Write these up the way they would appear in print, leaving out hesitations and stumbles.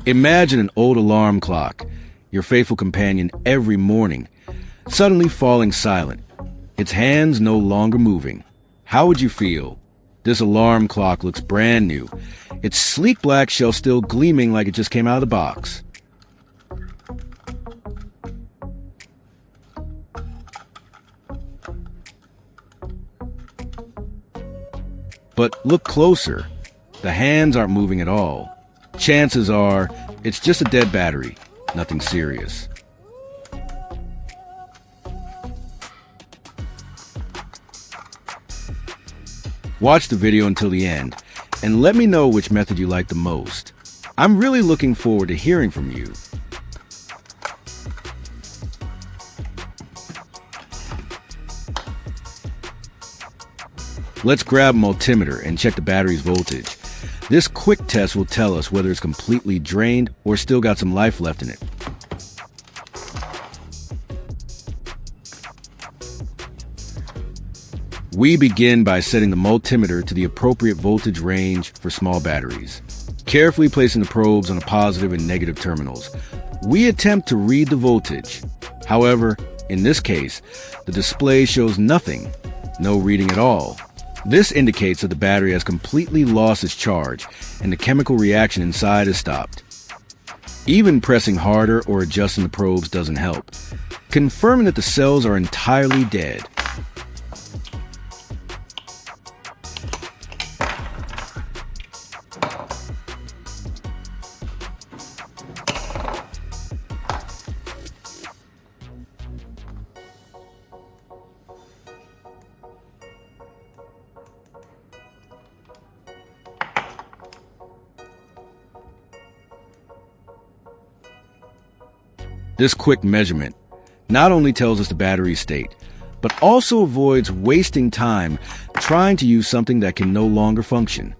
Imagine an old alarm clock, your faithful companion every morning, suddenly falling silent, its hands no longer moving. How would you feel? This alarm clock looks brand new, its sleek black shell still gleaming like it just came out of the box. But look closer. The hands aren't moving at all. Chances are it's just a dead battery, nothing serious. Watch the video until the end, and let me know which method you like the most. I'm really looking forward to hearing from you. Let's grab a multimeter and check the battery's voltage. This quick test will tell us whether it's completely drained or still got some life left in it. We begin by setting the multimeter to the appropriate voltage range for small batteries, carefully placing the probes on the positive and negative terminals. We attempt to read the voltage. However, in this case, the display shows nothing, no reading at all. This indicates that the battery has completely lost its charge and the chemical reaction inside has stopped. Even pressing harder or adjusting the probes doesn't help, confirming that the cells are entirely dead. This quick measurement not only tells us the battery's state, but also avoids wasting time trying to use something that can no longer function.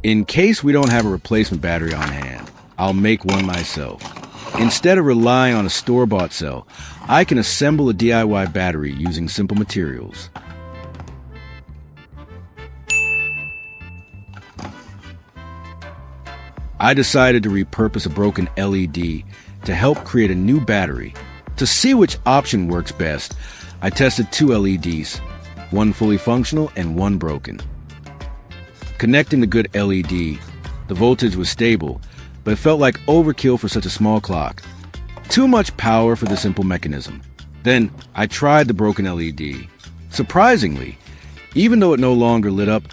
In case we don't have a replacement battery on hand, I'll make one myself. Instead of relying on a store-bought cell, I can assemble a DIY battery using simple materials. I decided to repurpose a broken LED to help create a new battery. To see which option works best, I tested two LEDs, one fully functional and one broken. Connecting the good LED, the voltage was stable, but it felt like overkill for such a small clock. Too much power for the simple mechanism. Then I tried the broken LED. Surprisingly, even though it no longer lit up,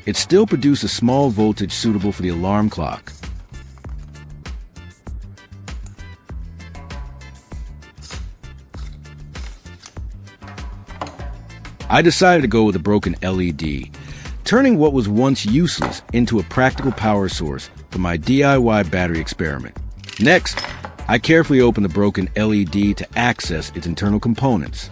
it still produced a small voltage suitable for the alarm clock. I decided to go with a broken LED, turning what was once useless into a practical power source for my DIY battery experiment. Next, I carefully opened the broken LED to access its internal components.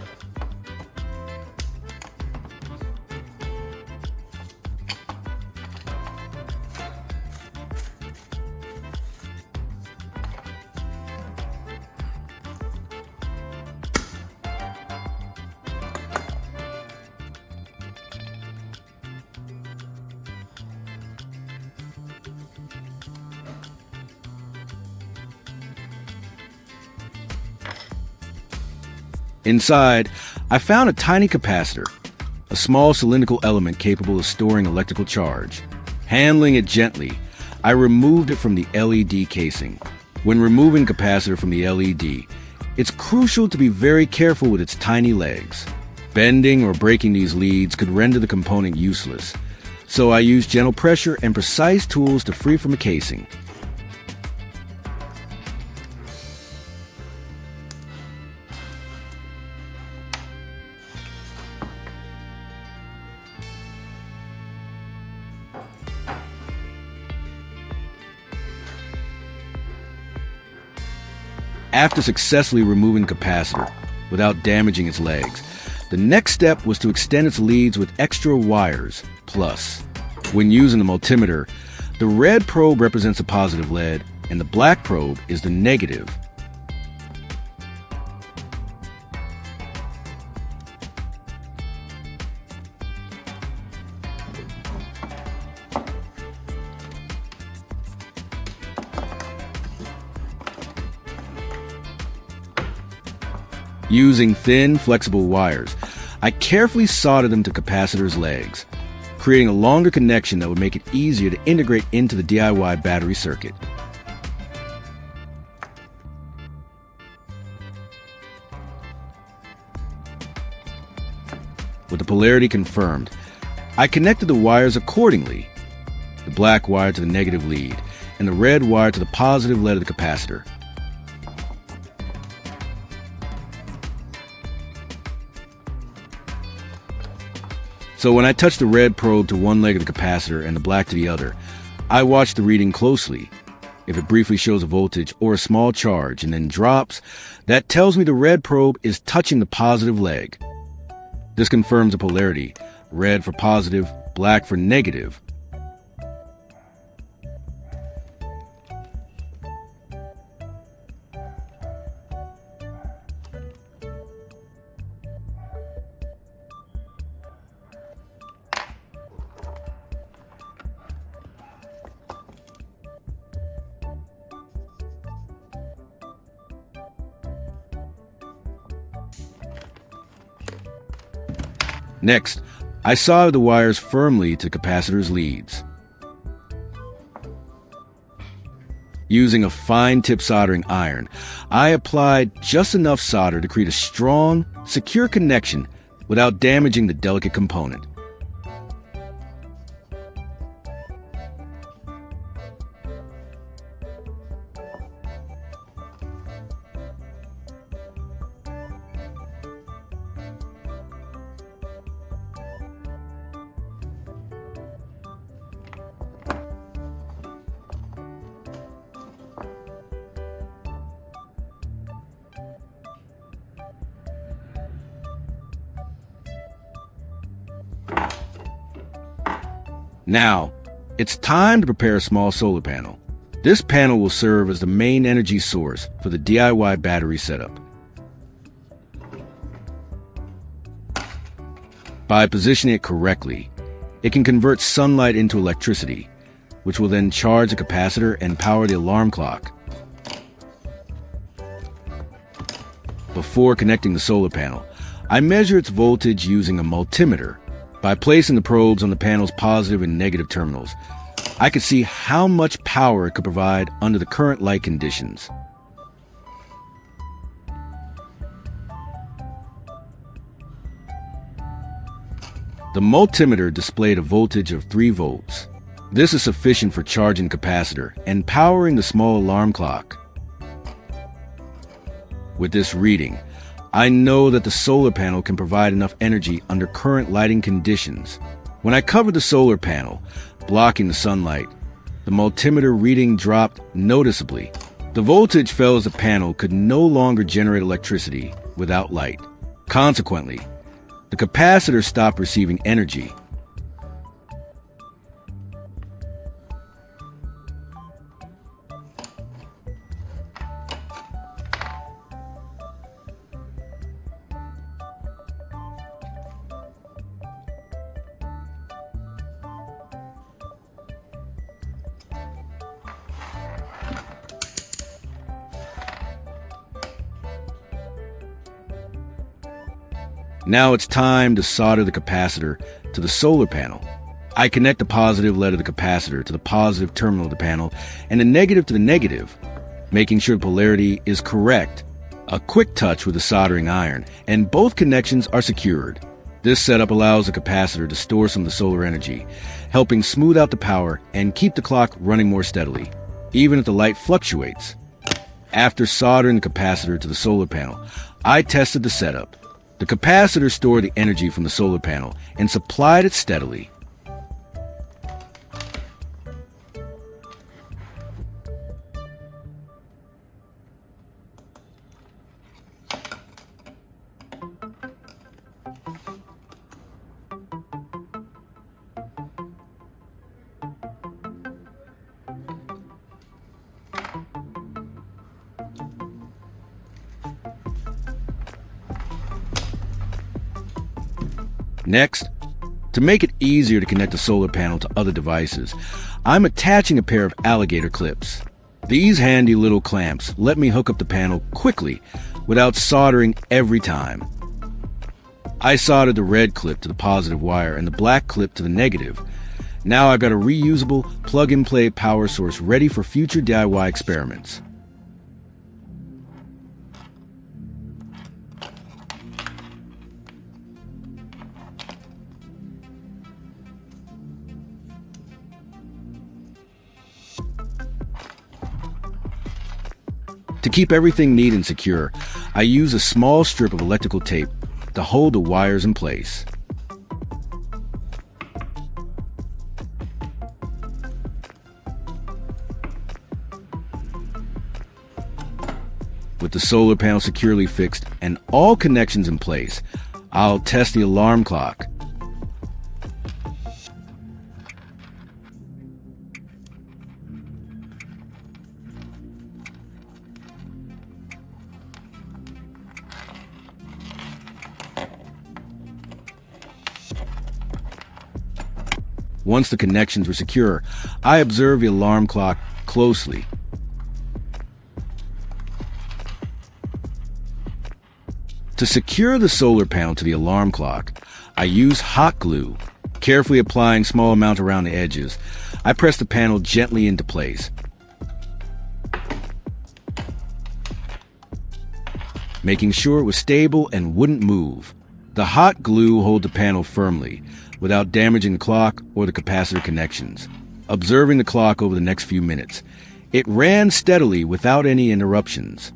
Inside, I found a tiny capacitor, a small cylindrical element capable of storing electrical charge. Handling it gently, I removed it from the LED casing. When removing capacitor from the LED, it's crucial to be very careful with its tiny legs. Bending or breaking these leads could render the component useless, so I used gentle pressure and precise tools to free from the casing. After successfully removing the capacitor without damaging its legs, the next step was to extend its leads with extra wires, plus. When using the multimeter, the red probe represents a positive lead and the black probe is the negative. Using thin, flexible wires, I carefully soldered them to capacitor's legs, creating a longer connection that would make it easier to integrate into the DIY battery circuit. With the polarity confirmed, I connected the wires accordingly: the black wire to the negative lead and the red wire to the positive lead of the capacitor. So when I touched the red probe to one leg of the capacitor and the black to the other, I watched the reading closely. If it briefly shows a voltage or a small charge and then drops, that tells me the red probe is touching the positive leg. This confirms the polarity: red for positive, black for negative. Next, I soldered the wires firmly to capacitor's leads. Using a fine-tip soldering iron, I applied just enough solder to create a strong, secure connection without damaging the delicate component. Now, it's time to prepare a small solar panel. This panel will serve as the main energy source for the DIY battery setup. By positioning it correctly, it can convert sunlight into electricity, which will then charge the capacitor and power the alarm clock. Before connecting the solar panel, I measure its voltage using a multimeter. By placing the probes on the panel's positive and negative terminals, I could see how much power it could provide under the current light conditions. The multimeter displayed a voltage of 3 volts. This is sufficient for charging the capacitor and powering the small alarm clock. With this reading, I know that the solar panel can provide enough energy under current lighting conditions. When I covered the solar panel, blocking the sunlight, the multimeter reading dropped noticeably. The voltage fell as the panel could no longer generate electricity without light. Consequently, the capacitor stopped receiving energy. Now it's time to solder the capacitor to the solar panel. I connect the positive lead of the capacitor to the positive terminal of the panel and the negative to the negative, making sure the polarity is correct. A quick touch with the soldering iron, and both connections are secured. This setup allows the capacitor to store some of the solar energy, helping smooth out the power and keep the clock running more steadily, even if the light fluctuates. After soldering the capacitor to the solar panel, I tested the setup. The capacitor stored the energy from the solar panel and supplied it steadily. Next, to make it easier to connect the solar panel to other devices, I'm attaching a pair of alligator clips. These handy little clamps let me hook up the panel quickly without soldering every time. I soldered the red clip to the positive wire and the black clip to the negative. Now I've got a reusable, plug-and-play power source ready for future DIY experiments. To keep everything neat and secure, I use a small strip of electrical tape to hold the wires in place. With the solar panel securely fixed and all connections in place, I'll test the alarm clock. Once the connections were secure, I observed the alarm clock closely. To secure the solar panel to the alarm clock, I use hot glue, carefully applying small amounts around the edges. I press the panel gently into place. Making sure it was stable and wouldn't move. The hot glue holds the panel firmly, without damaging the clock or the capacitor connections. Observing the clock over the next few minutes, it ran steadily without any interruptions.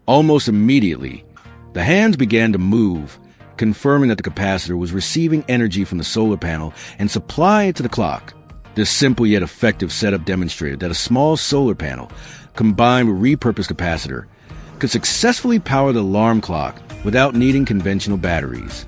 Almost immediately, the hands began to move, confirming that the capacitor was receiving energy from the solar panel and supplying it to the clock. This simple yet effective setup demonstrated that a small solar panel, combined with repurposed capacitor, could successfully power the alarm clock without needing conventional batteries.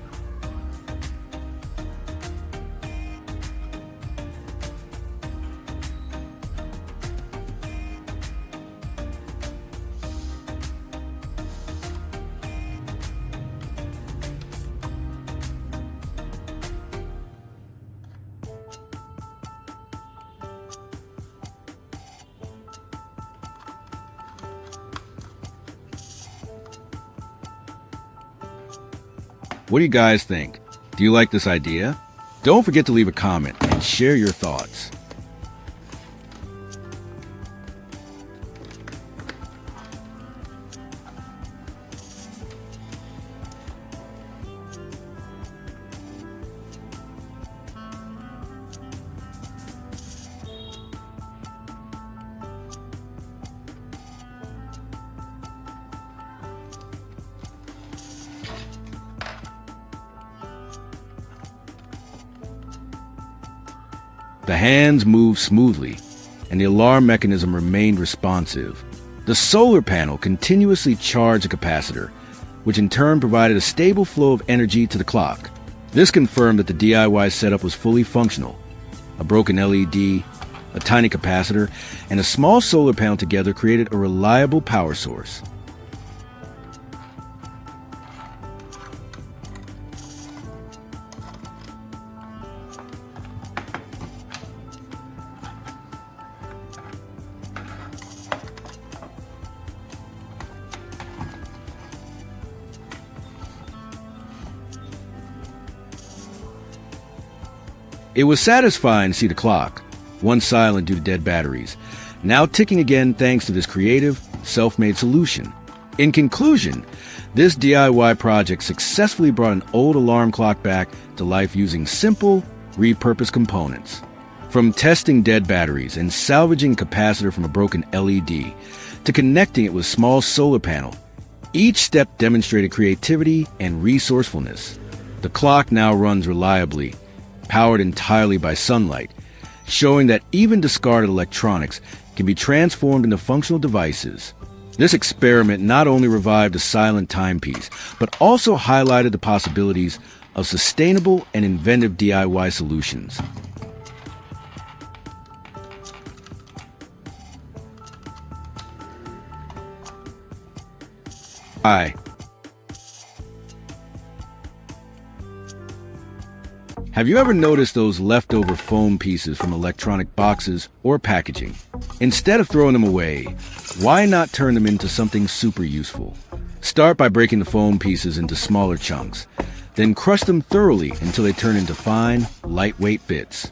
What do you guys think? Do you like this idea? Don't forget to leave a comment and share your thoughts. The hands moved smoothly, and the alarm mechanism remained responsive. The solar panel continuously charged the capacitor, which in turn provided a stable flow of energy to the clock. This confirmed that the DIY setup was fully functional. A broken LED, a tiny capacitor, and a small solar panel together created a reliable power source. It was satisfying to see the clock, once silent due to dead batteries, now ticking again thanks to this creative, self-made solution. In conclusion, this DIY project successfully brought an old alarm clock back to life using simple, repurposed components. From testing dead batteries and salvaging a capacitor from a broken LED, to connecting it with a small solar panel, each step demonstrated creativity and resourcefulness. The clock now runs reliably, powered entirely by sunlight, showing that even discarded electronics can be transformed into functional devices. This experiment not only revived a silent timepiece, but also highlighted the possibilities of sustainable and inventive DIY solutions. Hi. Have you ever noticed those leftover foam pieces from electronic boxes or packaging? Instead of throwing them away, why not turn them into something super useful? Start by breaking the foam pieces into smaller chunks, then crush them thoroughly until they turn into fine, lightweight bits.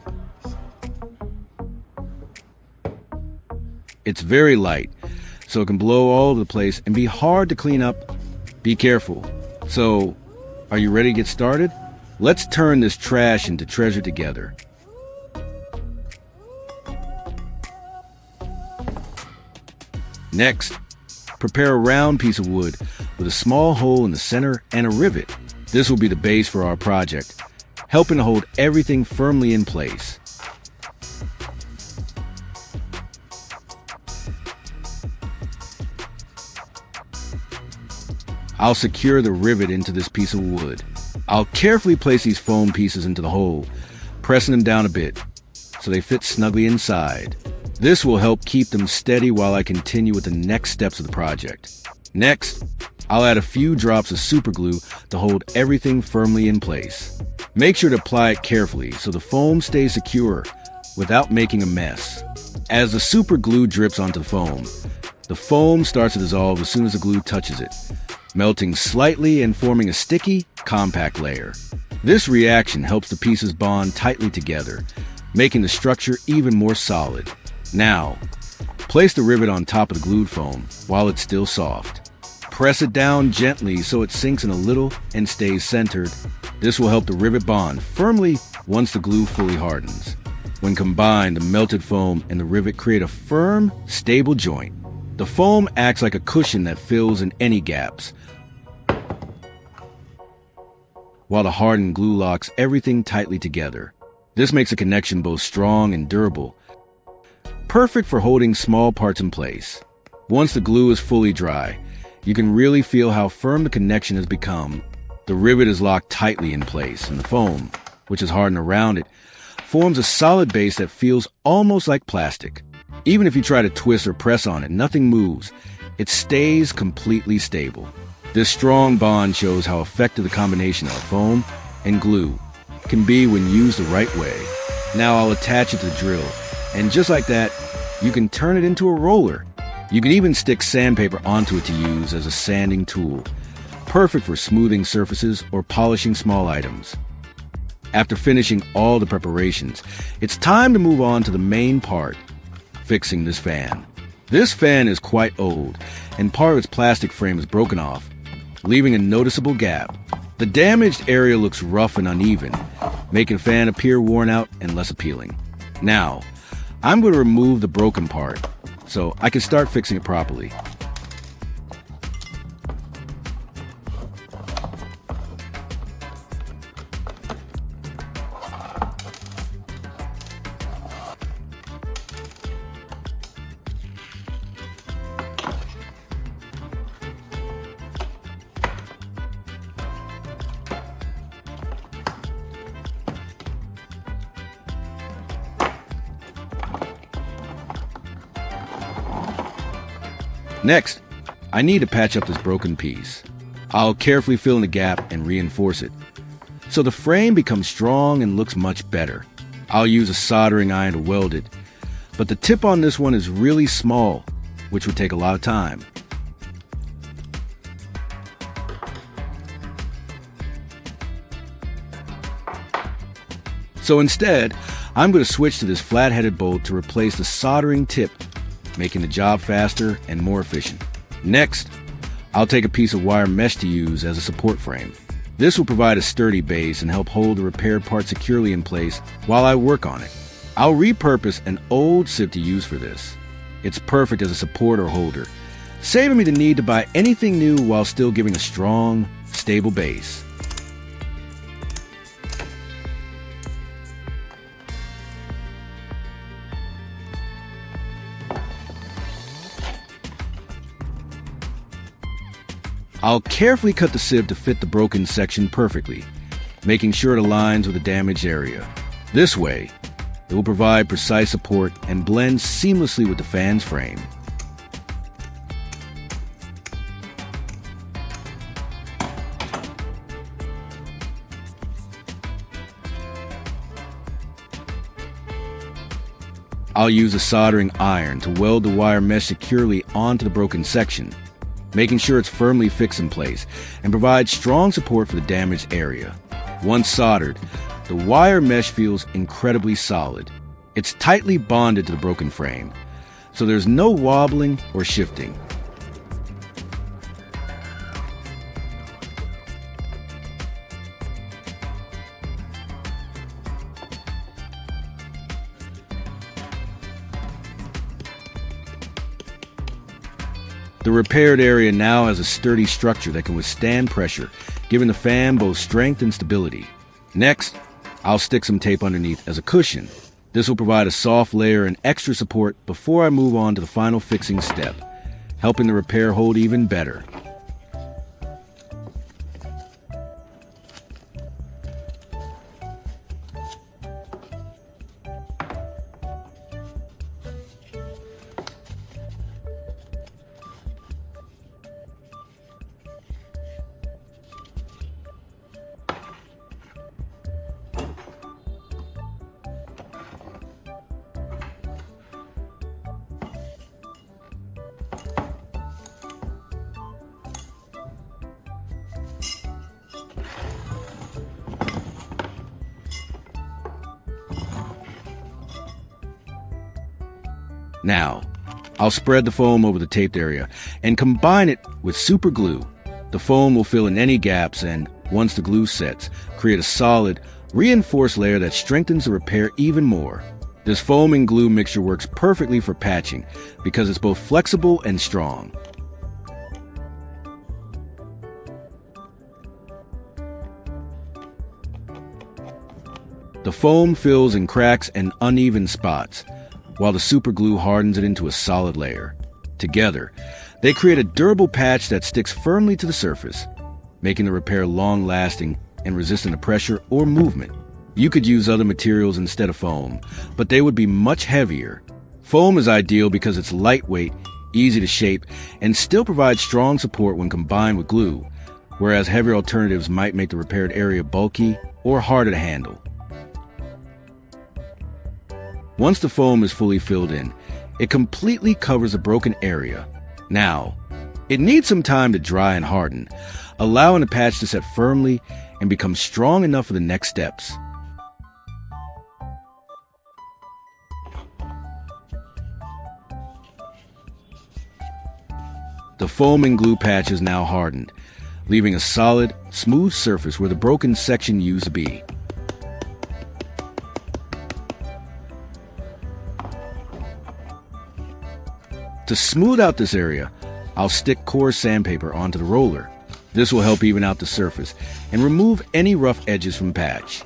It's very light, so it can blow all over the place and be hard to clean up. Be careful. So, are you ready to get started? Let's turn this trash into treasure together. Next, prepare a round piece of wood with a small hole in the center and a rivet. This will be the base for our project, helping to hold everything firmly in place. I'll secure the rivet into this piece of wood. I'll carefully place these foam pieces into the hole, pressing them down a bit so they fit snugly inside. This will help keep them steady while I continue with the next steps of the project. Next, I'll add a few drops of super glue to hold everything firmly in place. Make sure to apply it carefully so the foam stays secure without making a mess. As the super glue drips onto the foam starts to dissolve as soon as the glue touches it, melting slightly and forming a sticky, compact layer. This reaction helps the pieces bond tightly together, making the structure even more solid. Now, place the rivet on top of the glued foam while it's still soft. Press it down gently so it sinks in a little and stays centered. This will help the rivet bond firmly once the glue fully hardens. When combined, the melted foam and the rivet create a firm, stable joint. The foam acts like a cushion that fills in any gaps, while the hardened glue locks everything tightly together. This makes a connection both strong and durable, perfect for holding small parts in place. Once the glue is fully dry, you can really feel how firm the connection has become. The rivet is locked tightly in place, and the foam, which is hardened around it, forms a solid base that feels almost like plastic. Even if you try to twist or press on it, nothing moves. It stays completely stable. This strong bond shows how effective the combination of foam and glue can be when used the right way. Now I'll attach it to the drill, and just like that, you can turn it into a roller. You can even stick sandpaper onto it to use as a sanding tool, perfect for smoothing surfaces or polishing small items. After finishing all the preparations, it's time to move on to the main part, fixing this fan. This fan is quite old, and part of its plastic frame is broken off, leaving a noticeable gap. The damaged area looks rough and uneven, making the fan appear worn out and less appealing. Now, I'm going to remove the broken part so I can start fixing it properly. Next, I need to patch up this broken piece. I'll carefully fill in the gap and reinforce it, so the frame becomes strong and looks much better. I'll use a soldering iron to weld it, but the tip on this one is really small, which would take a lot of time. So instead, I'm going to switch to this flat-headed bolt to replace the soldering tip, making the job faster and more efficient. Next, I'll take a piece of wire mesh to use as a support frame. This will provide a sturdy base and help hold the repaired part securely in place while I work on it. I'll repurpose an old sip to use for this. It's perfect as a support or holder, saving me the need to buy anything new while still giving a strong, stable base. I'll carefully cut the sieve to fit the broken section perfectly, making sure it aligns with the damaged area. This way, it will provide precise support and blend seamlessly with the fan's frame. I'll use a soldering iron to weld the wire mesh securely onto the broken section, making sure it's firmly fixed in place and provides strong support for the damaged area. Once soldered, the wire mesh feels incredibly solid. It's tightly bonded to the broken frame, so there's no wobbling or shifting. The repaired area now has a sturdy structure that can withstand pressure, giving the fan both strength and stability. Next, I'll stick some tape underneath as a cushion. This will provide a soft layer and extra support before I move on to the final fixing step, helping the repair hold even better. Now, I'll spread the foam over the taped area and combine it with super glue. The foam will fill in any gaps and, once the glue sets, create a solid, reinforced layer that strengthens the repair even more. This foam and glue mixture works perfectly for patching because it's both flexible and strong. The foam fills in cracks and uneven spots, while the super glue hardens it into a solid layer. Together, they create a durable patch that sticks firmly to the surface, making the repair long-lasting and resistant to pressure or movement. You could use other materials instead of foam, but they would be much heavier. Foam is ideal because it's lightweight, easy to shape, and still provides strong support when combined with glue, whereas heavier alternatives might make the repaired area bulky or harder to handle. Once the foam is fully filled in, it completely covers the broken area. Now, it needs some time to dry and harden, allowing the patch to set firmly and become strong enough for the next steps. The foam and glue patch is now hardened, leaving a solid, smooth surface where the broken section used to be. To smooth out this area, I'll stick coarse sandpaper onto the roller. This will help even out the surface and remove any rough edges from the patch.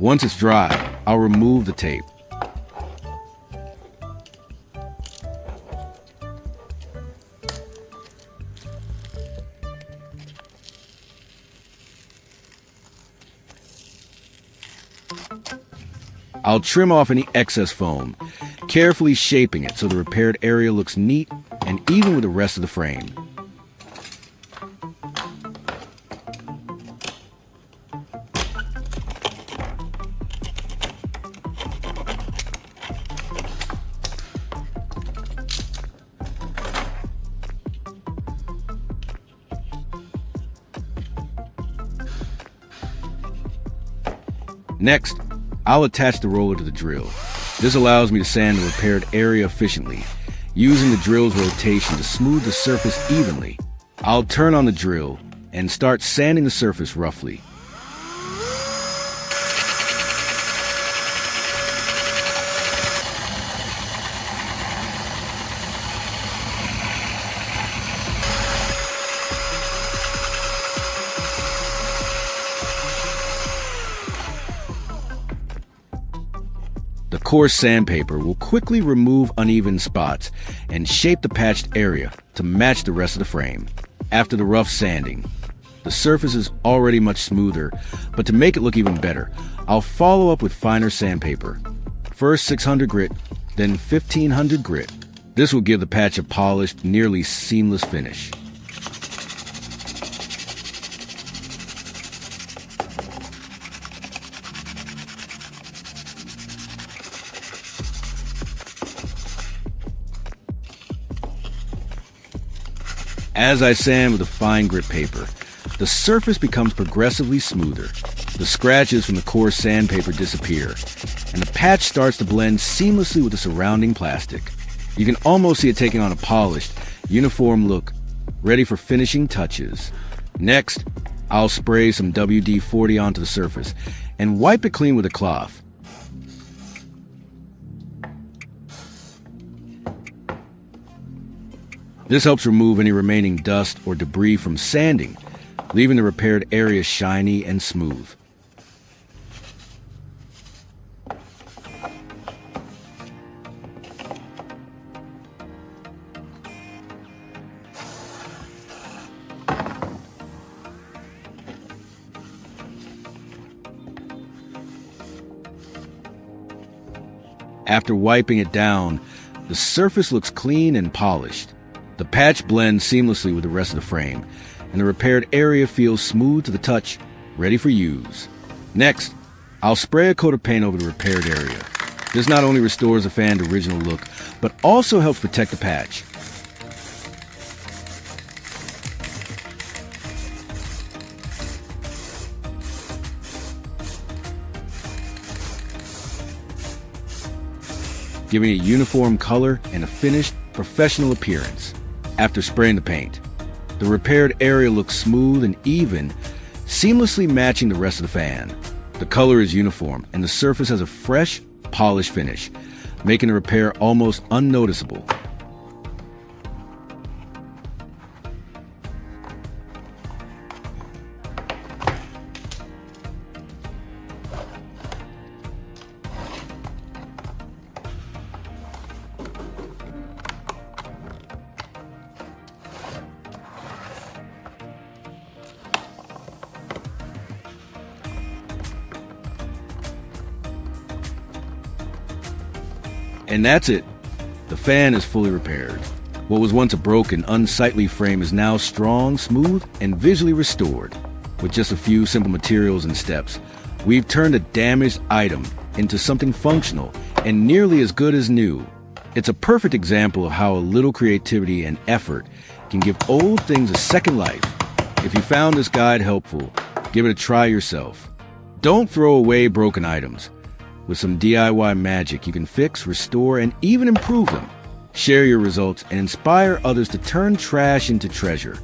Once it's dry, I'll remove the tape. I'll trim off any excess foam, carefully shaping it so the repaired area looks neat and even with the rest of the frame. Next, I'll attach the roller to the drill. This allows me to sand the repaired area efficiently, using the drill's rotation to smooth the surface evenly. I'll turn on the drill and start sanding the surface roughly. The coarse sandpaper will quickly remove uneven spots and shape the patched area to match the rest of the frame. After the rough sanding, the surface is already much smoother, but to make it look even better, I'll follow up with finer sandpaper. First 600 grit, then 1500 grit. This will give the patch a polished, nearly seamless finish. As I sand with a fine grit paper, the surface becomes progressively smoother. The scratches from the coarse sandpaper disappear, and the patch starts to blend seamlessly with the surrounding plastic. You can almost see it taking on a polished, uniform look, ready for finishing touches. Next, I'll spray some WD-40 onto the surface and wipe it clean with a cloth. This helps remove any remaining dust or debris from sanding, leaving the repaired area shiny and smooth. After wiping it down, the surface looks clean and polished. The patch blends seamlessly with the rest of the frame, and the repaired area feels smooth to the touch, ready for use. Next, I'll spray a coat of paint over the repaired area. This not only restores the fan's original look, but also helps protect the patch. Giving it a uniform color and a finished, professional appearance. After spraying the paint, the repaired area looks smooth and even, seamlessly matching the rest of the fan. The color is uniform, and the surface has a fresh, polished finish, making the repair almost unnoticeable. And that's it. The fan is fully repaired. What was once a broken, unsightly frame is now strong, smooth, and visually restored. With just a few simple materials and steps, we've turned a damaged item into something functional and nearly as good as new. It's a perfect example of how a little creativity and effort can give old things a second life. If you found this guide helpful, give it a try yourself. Don't throw away broken items. With some DIY magic, you can fix, restore, and even improve them. Share your results and inspire others to turn trash into treasure.